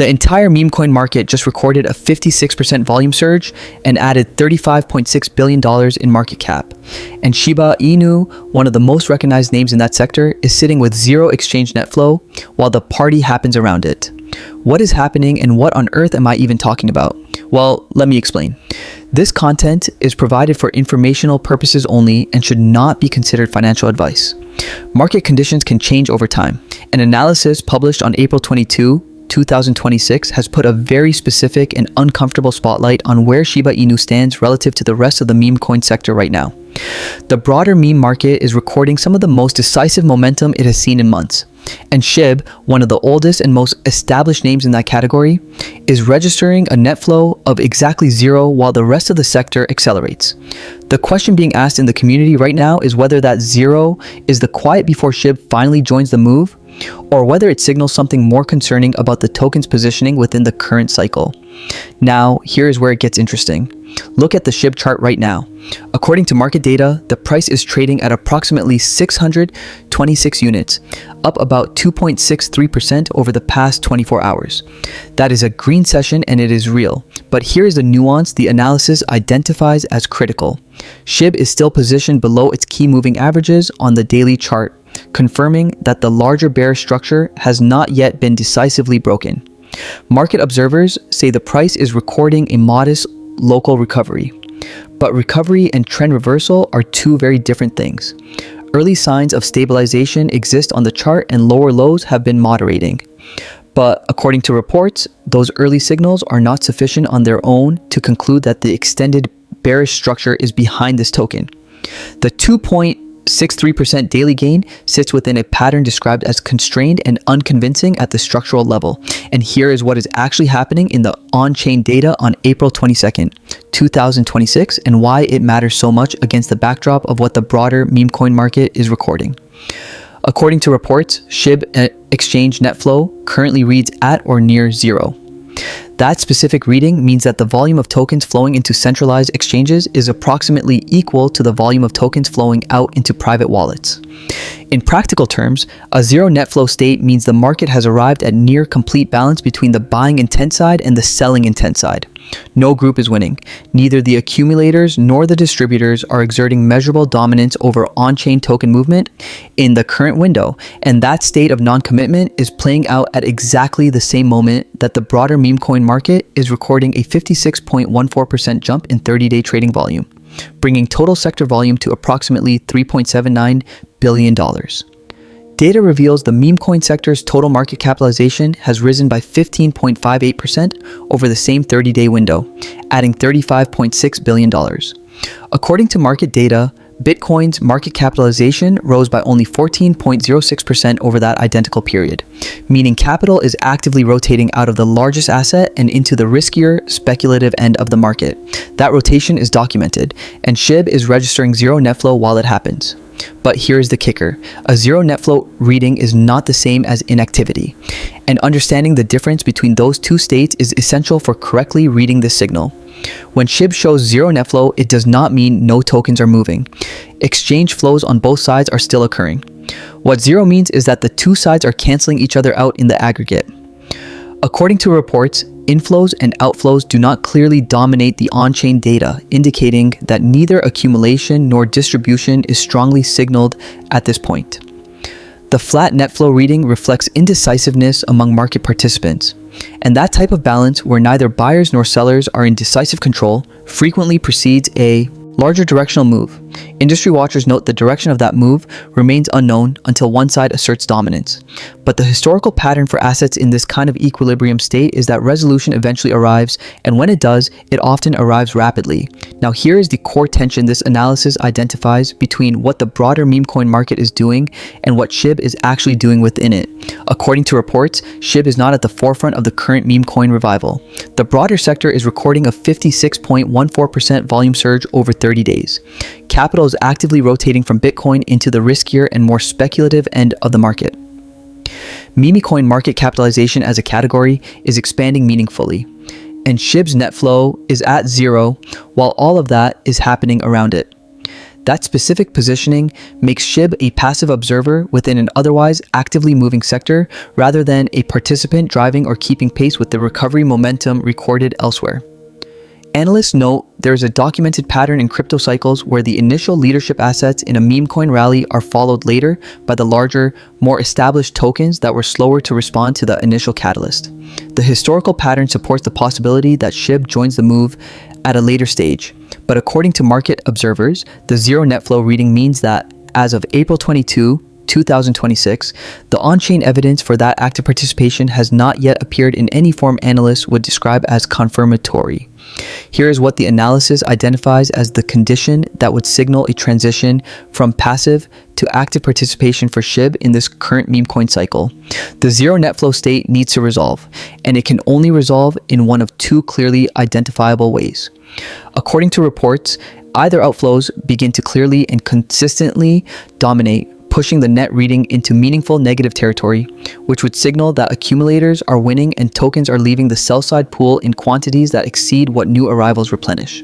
The entire meme coin market just recorded a 56% volume surge and added $35.6 billion in market cap. And Shiba Inu, one of the most recognized names in that sector, is sitting with zero exchange net flow while the party happens around it. What is happening and what on earth am I even talking about? Well, let me explain. This content is provided for informational purposes only and should not be considered financial advice. Market conditions can change over time. An analysis published on April 22, 2026 has put a very specific and uncomfortable spotlight on where Shiba Inu stands relative to the rest of the meme coin sector right now. The broader meme market is recording some of the most decisive momentum it has seen in months. And Shib, one of the oldest and most established names in that category, is registering a net flow of exactly zero while the rest of the sector accelerates. The question being asked in the community right now is whether that zero is the quiet before Shib finally joins the move, or whether it signals something more concerning about the token's positioning within the current cycle. Now, here is where it gets interesting. Look at the Shib chart right now. According to market data, the price is trading at approximately 626 units, up about 2.63% over the past 24 hours. That is a green session and it is real. But here is the nuance the analysis identifies as critical. Shib is still positioned below its key moving averages on the daily chart, confirming that the larger bearish structure has not yet been decisively broken. Market observers say the price is recording a modest local recovery. But recovery and trend reversal are two very different things. Early signs of stabilization exist on the chart and lower lows have been moderating. But according to reports, those early signals are not sufficient on their own to conclude that the extended bearish structure is behind this token. The 2.63% daily gain sits within a pattern described as constrained and unconvincing at the structural level. And here is what is actually happening in the on-chain data on April 22nd, 2026, and why it matters so much against the backdrop of what the broader meme coin market is recording. According to reports, Shib exchange net flow currently reads at or near zero. That specific reading means that the volume of tokens flowing into centralized exchanges is approximately equal to the volume of tokens flowing out into private wallets. In practical terms, a zero net flow state means the market has arrived at near complete balance between the buying intent side and the selling intent side. No group is winning. Neither the accumulators nor the distributors are exerting measurable dominance over on-chain token movement in the current window, and that state of non-commitment is playing out at exactly the same moment that the broader meme coin market is recording a 56.14% jump in 30-day trading volume, bringing total sector volume to approximately $3.79 billion. Data reveals the meme coin sector's total market capitalization has risen by 15.58% over the same 30-day window, adding $35.6 billion. According to market data, Bitcoin's market capitalization rose by only 14.06% over that identical period, meaning capital is actively rotating out of the largest asset and into the riskier, speculative end of the market. That rotation is documented, and Shib is registering zero net flow while it happens. But here's the kicker. A zero net flow reading is not the same as inactivity, and understanding the difference between those two states is essential for correctly reading this signal. When Shib shows zero net flow, it does not mean no tokens are moving. Exchange flows on both sides are still occurring. What zero means is that the two sides are canceling each other out in the aggregate. According to reports, inflows and outflows do not clearly dominate the on-chain data, indicating that neither accumulation nor distribution is strongly signaled at this point. The flat net flow reading reflects indecisiveness among market participants, and that type of balance where neither buyers nor sellers are in decisive control frequently precedes a larger directional move. Industry watchers note the direction of that move remains unknown until one side asserts dominance. But the historical pattern for assets in this kind of equilibrium state is that resolution eventually arrives, and when it does, it often arrives rapidly. Now here is the core tension this analysis identifies between what the broader meme coin market is doing and what Shib is actually doing within it. According to reports, Shib is not at the forefront of the current meme coin revival. The broader sector is recording a 56.14% volume surge over 30 days. Capital is actively rotating from Bitcoin into the riskier and more speculative end of the market. Memecoin market capitalization as a category is expanding meaningfully, and Shib's net flow is at zero while all of that is happening around it. That specific positioning makes Shib a passive observer within an otherwise actively moving sector rather than a participant driving or keeping pace with the recovery momentum recorded elsewhere. Analysts note there is a documented pattern in crypto cycles where the initial leadership assets in a meme coin rally are followed later by the larger, more established tokens that were slower to respond to the initial catalyst. The historical pattern supports the possibility that Shib joins the move at a later stage, but according to market observers, the zero net flow reading means that as of April 22, 2026, the on-chain evidence for that active participation has not yet appeared in any form analysts would describe as confirmatory. Here is what the analysis identifies as the condition that would signal a transition from passive to active participation for Shib in this current meme coin cycle. The zero net flow state needs to resolve, and it can only resolve in one of two clearly identifiable ways. According to reports, either outflows begin to clearly and consistently dominate, pushing the net reading into meaningful negative territory, which would signal that accumulators are winning and tokens are leaving the sell-side pool in quantities that exceed what new arrivals replenish.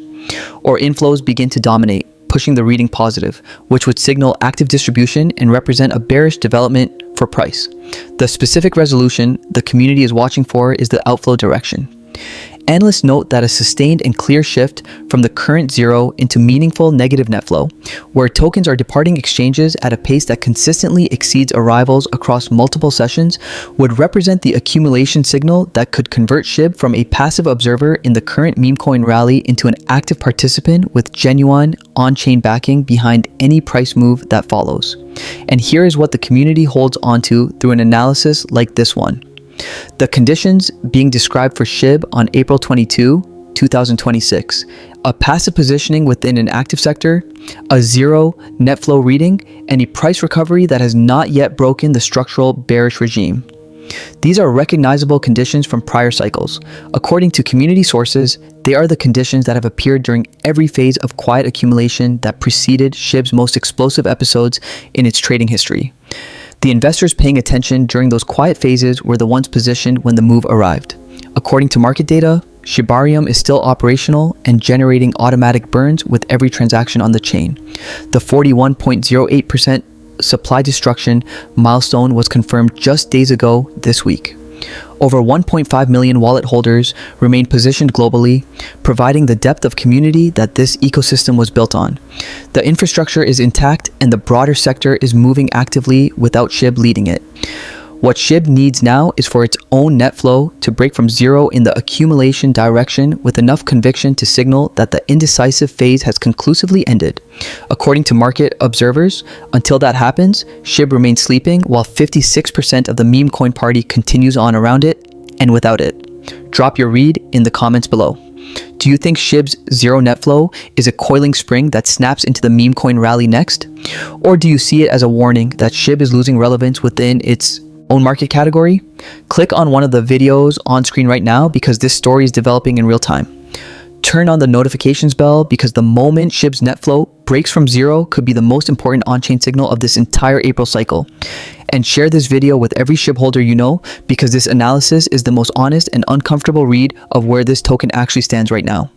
Or inflows begin to dominate, pushing the reading positive, which would signal active distribution and represent a bearish development for price. The specific resolution the community is watching for is the outflow direction. Analysts note that a sustained and clear shift from the current zero into meaningful negative net flow, where tokens are departing exchanges at a pace that consistently exceeds arrivals across multiple sessions, would represent the accumulation signal that could convert Shib from a passive observer in the current meme coin rally into an active participant with genuine on-chain backing behind any price move that follows. And here is what the community holds onto through an analysis like this one. The conditions being described for Shib on April 22, 2026, a passive positioning within an active sector, a zero net flow reading, and a price recovery that has not yet broken the structural bearish regime. These are recognizable conditions from prior cycles. According to community sources, they are the conditions that have appeared during every phase of quiet accumulation that preceded Shib's most explosive episodes in its trading history. The investors paying attention during those quiet phases were the ones positioned when the move arrived. According to market data, Shibarium is still operational and generating automatic burns with every transaction on the chain. The 41.08% supply destruction milestone was confirmed just days ago this week. Over 1.5 million wallet holders remain positioned globally, providing the depth of community that this ecosystem was built on. The infrastructure is intact and the broader sector is moving actively without Shib leading it. What Shib needs now is for its own net flow to break from zero in the accumulation direction with enough conviction to signal that the indecisive phase has conclusively ended. According to market observers, until that happens, Shib remains sleeping while 56% of the meme coin party continues on around it and without it. Drop your read in the comments below. Do you think Shib's zero net flow is a coiling spring that snaps into the meme coin rally next? Or do you see it as a warning that Shib is losing relevance within its own market category? Click on one of the videos on screen right now because this story is developing in real time. Turn on the notifications bell because the moment Shib's net flow breaks from zero could be the most important on-chain signal of this entire April cycle. And share this video with every Shib holder you know because this analysis is the most honest and uncomfortable read of where this token actually stands right now.